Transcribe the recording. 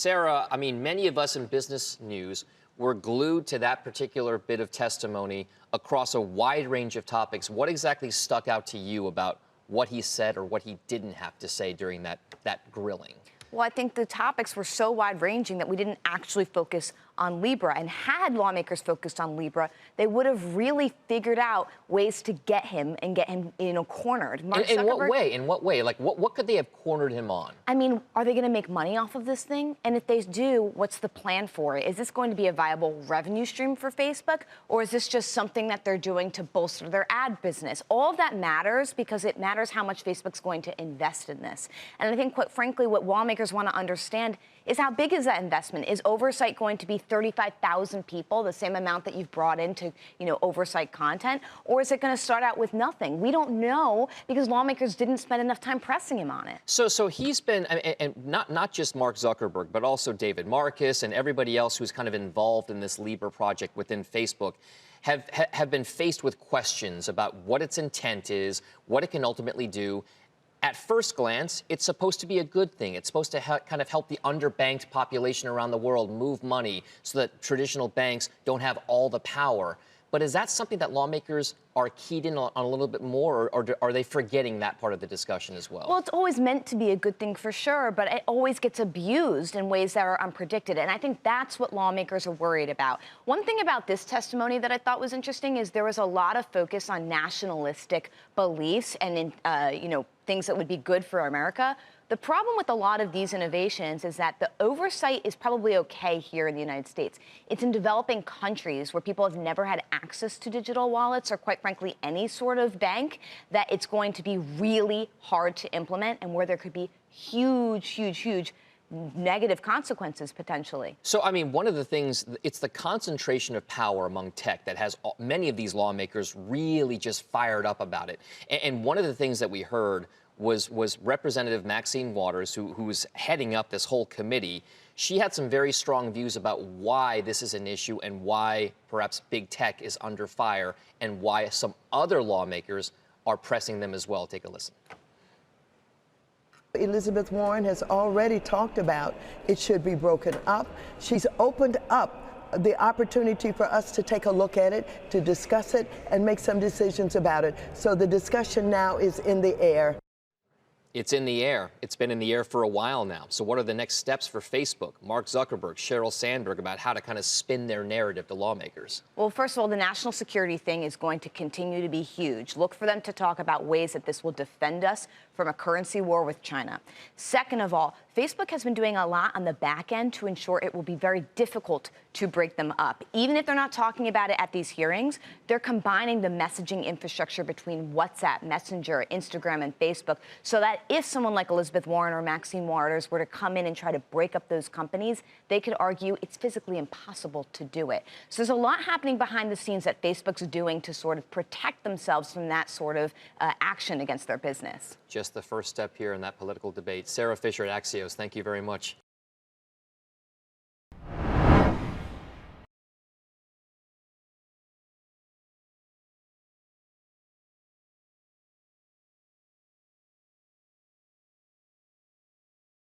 Sarah, I mean, many of us in business news were glued to that particular bit of testimony across a wide range of topics. What exactly stuck out to you about what he said or what he didn't have to say during that grilling? Well, I think the topics were so wide-ranging that we didn't actually focus on Libra. And had lawmakers focused on Libra, they would have really figured out ways to get him and get him, cornered. In what way? In what way? Like, what could they have cornered him on? I mean, are they going to make money off of this thing? And if they do, what's the plan for it? Is this going to be a viable revenue stream for Facebook? Or is this just something that they're doing to bolster their ad business? All of that matters because it matters how much Facebook's going to invest in this. And I think, quite frankly, what lawmakers want to understand is how big is that investment? Is oversight going to be 35,000 people, the same amount that you've brought into, oversight content? Or is it going to start out with nothing? We don't know because lawmakers didn't spend enough time pressing him on it. So he's been, and not just Mark Zuckerberg, but also David Marcus and everybody else who's kind of involved in this Libra project within Facebook have been faced with questions about what its intent is, what it can ultimately do. At first glance, it's supposed to be a good thing. It's supposed to kind of help the underbanked population around the world move money so that traditional banks don't have all the power. But is that something that lawmakers are keyed in on a little bit more, or are they forgetting that part of the discussion as well? Well, it's always meant to be a good thing for sure, but it always gets abused in ways that are unpredicted. And I think that's what lawmakers are worried about. One thing about this testimony that I thought was interesting is there was a lot of focus on nationalistic beliefs and, things that would be good for America. The problem with a lot of these innovations is that the oversight is probably okay here in the United States. It's in developing countries where people have never had access to digital wallets or, quite frankly, any sort of bank, that it's going to be really hard to implement and where there could be huge negative consequences potentially. So, I mean, one of the things, it's the concentration of power among tech that has many of these lawmakers really just fired up about it. And one of the things that we heard was Representative Maxine Waters, who's heading up this whole committee. She had some very strong views about why this is an issue and why perhaps big tech is under fire and why some other lawmakers are pressing them as well. Take a listen. Elizabeth Warren has already talked about it should be broken up. She's opened up the opportunity for us to take a look at it, to discuss it, and make some decisions about it. So the discussion now is in the air. It's in the air. It's been in the air for a while now. So what are the next steps for Facebook, Mark Zuckerberg, Sheryl Sandberg, about how to kind of spin their narrative to lawmakers? Well, first of all, the national security thing is going to continue to be huge. Look for them to talk about ways that this will defend us from a currency war with China. Second of all, Facebook has been doing a lot on the back end to ensure it will be very difficult to break them up. Even if they're not talking about it at these hearings, they're combining the messaging infrastructure between WhatsApp, Messenger, Instagram, and Facebook so that if someone like Elizabeth Warren or Maxine Waters were to come in and try to break up those companies, they could argue it's physically impossible to do it. So there's a lot happening behind the scenes that Facebook's doing to sort of protect themselves from that sort of action against their business. Just the first step here in that political debate. Sarah Fischer at Axios, thank you very much.